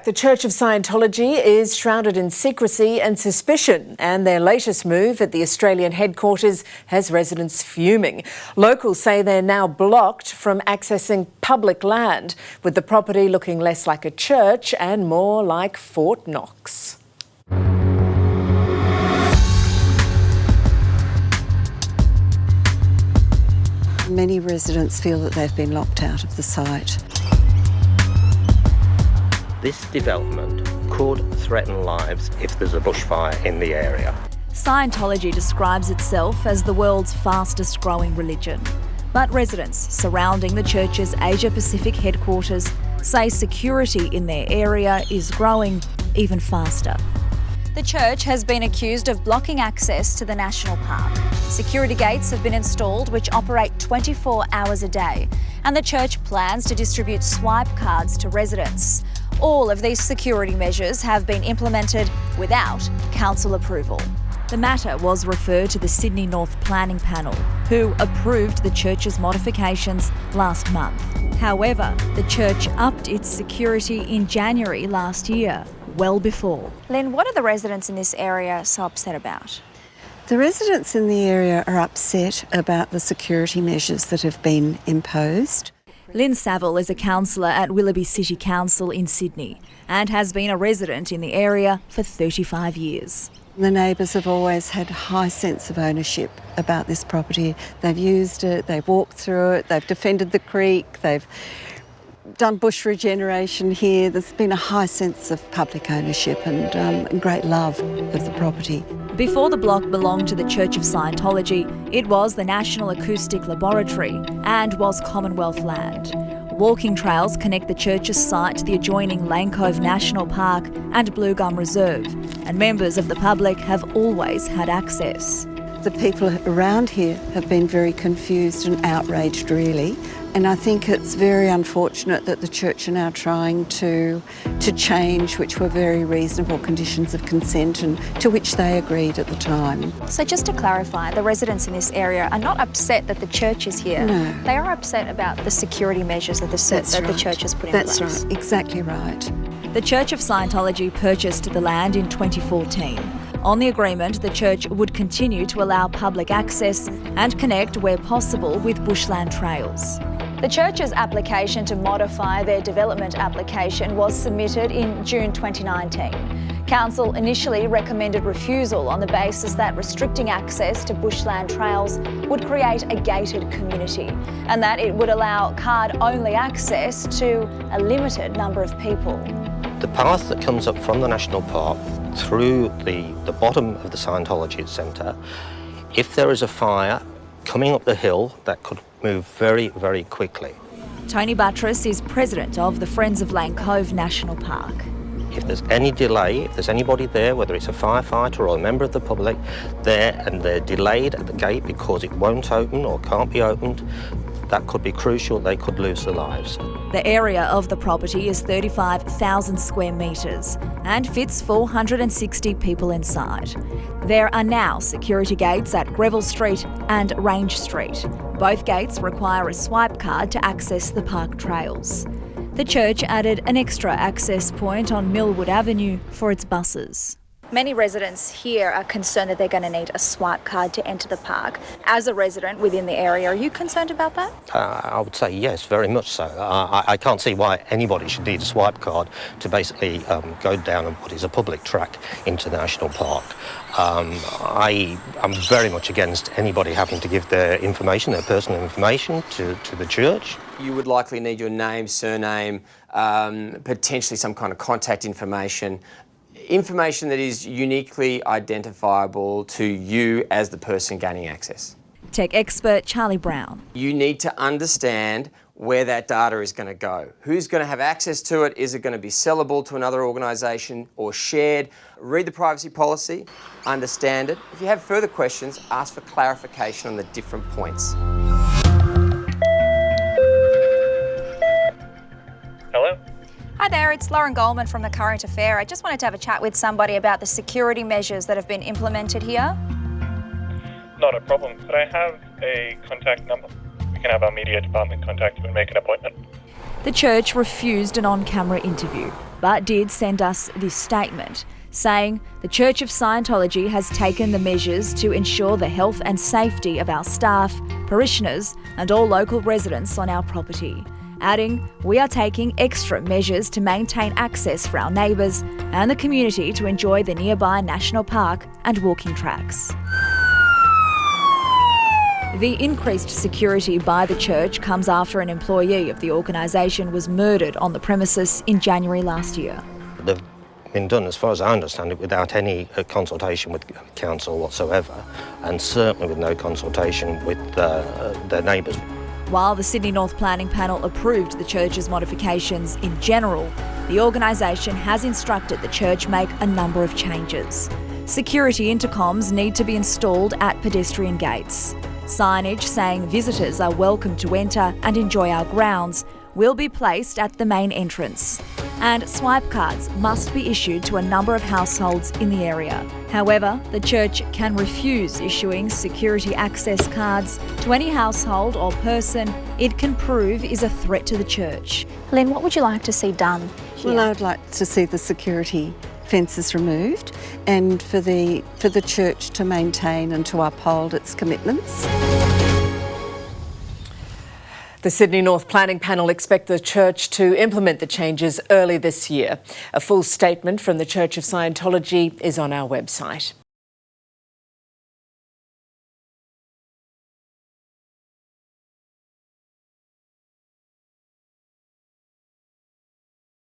The Church of Scientology is shrouded in secrecy and suspicion, and their latest move at the Australian headquarters has residents fuming. Locals say they're now blocked from accessing public land, with the property looking less like a church and more like Fort Knox. Many residents feel that they've been locked out of the site. This development could threaten lives if there's a bushfire in the area. Scientology describes itself as the world's fastest growing religion. But residents surrounding the church's Asia-Pacific headquarters say security in their area is growing even faster. The church has been accused of blocking access to the national park. Security gates have been installed which operate 24 hours a day, and the church plans to distribute swipe cards to residents. All of these security measures have been implemented without council approval. The matter was referred to the Sydney North Planning Panel, who approved the church's modifications last month. However, the church upped its security in January last year, well before. Lynn, what are the residents in this area so upset about? The residents in the area are upset about the security measures that have been imposed. Lynn Saville is a councillor at Willoughby City Council in Sydney and has been a resident in the area for 35 years. The neighbours have always had a high sense of ownership about this property. They've used it, they've walked through it, they've defended the creek, they've done bush regeneration here. There's been a high sense of public ownership and great love of the property. Before the block belonged to the Church of Scientology, it was the National Acoustic Laboratory and was Commonwealth land. Walking trails connect the church's site to the adjoining Lane Cove National Park and Blue Gum Reserve, and members of the public have always had access. The people around here have been very confused and outraged, really. And I think it's very unfortunate that the church are now trying to change, which were very reasonable conditions of consent and to which they agreed at the time. So just to clarify, the residents in this area are not upset that the church is here. No. They are upset about the security measures that the church has put in place. That's right, exactly right. The Church of Scientology purchased the land in 2014. On the agreement, the church would continue to allow public access and connect where possible with bushland trails. The church's application to modify their development application was submitted in June 2019. Council initially recommended refusal on the basis that restricting access to bushland trails would create a gated community and that it would allow card-only access to a limited number of people. The path that comes up from the national park through the bottom of the Scientology Centre, if there is a fire coming up the hill, that could move very, very quickly. Tony Buttress is president of the Friends of Lane Cove National Park. If there's any delay, if there's anybody there, whether it's a firefighter or a member of the public, there and they're delayed at the gate because it won't open or can't be opened, that could be crucial. They could lose their lives. The area of the property is 35,000 square metres and fits 460 people inside. There are now security gates at Greville Street and Range Street. Both gates require a swipe card to access the park trails. The church added an extra access point on Millwood Avenue for its buses. Many residents here are concerned that they're going to need a swipe card to enter the park. As a resident within the area, are you concerned about that? I would say yes, very much so. I can't see why anybody should need a swipe card to basically go down what is a public track into the national park. I am very much against anybody having to give their information, their personal information, to the church. You would likely need your name, surname, potentially some kind of contact information that is uniquely identifiable to you as the person gaining access. Tech expert Charlie Brown. You need to understand where that data is going to go. Who's going to have access to it? Is it going to be sellable to another organisation or shared? Read the privacy policy, understand it. If you have further questions, ask for clarification on the different points. Hello? Hi there, it's Lauren Goldman from The Current Affair. I just wanted to have a chat with somebody about the security measures that have been implemented here. Not a problem. Could I have a contact number? We can have our media department contact you and make an appointment. The church refused an on-camera interview, but did send us this statement, saying the Church of Scientology has taken the measures to ensure the health and safety of our staff, parishioners and all local residents on our property. Adding, we are taking extra measures to maintain access for our neighbours and the community to enjoy the nearby national park and walking tracks. The increased security by the church comes after an employee of the organisation was murdered on the premises in January last year. They've been done, as far as I understand it, without any consultation with council whatsoever, and certainly with no consultation with their neighbours. While the Sydney North Planning Panel approved the church's modifications in general, the organisation has instructed the church make a number of changes. Security intercoms need to be installed at pedestrian gates. Signage saying visitors are welcome to enter and enjoy our grounds will be placed at the main entrance. And swipe cards must be issued to a number of households in the area. However, the church can refuse issuing security access cards to any household or person it can prove is a threat to the church. Len, what would you like to see done here? Well, I would like to see the security fences removed and for the church to maintain and to uphold its commitments. The Sydney North Planning Panel expect the church to implement the changes early this year. A full statement from the Church of Scientology is on our website.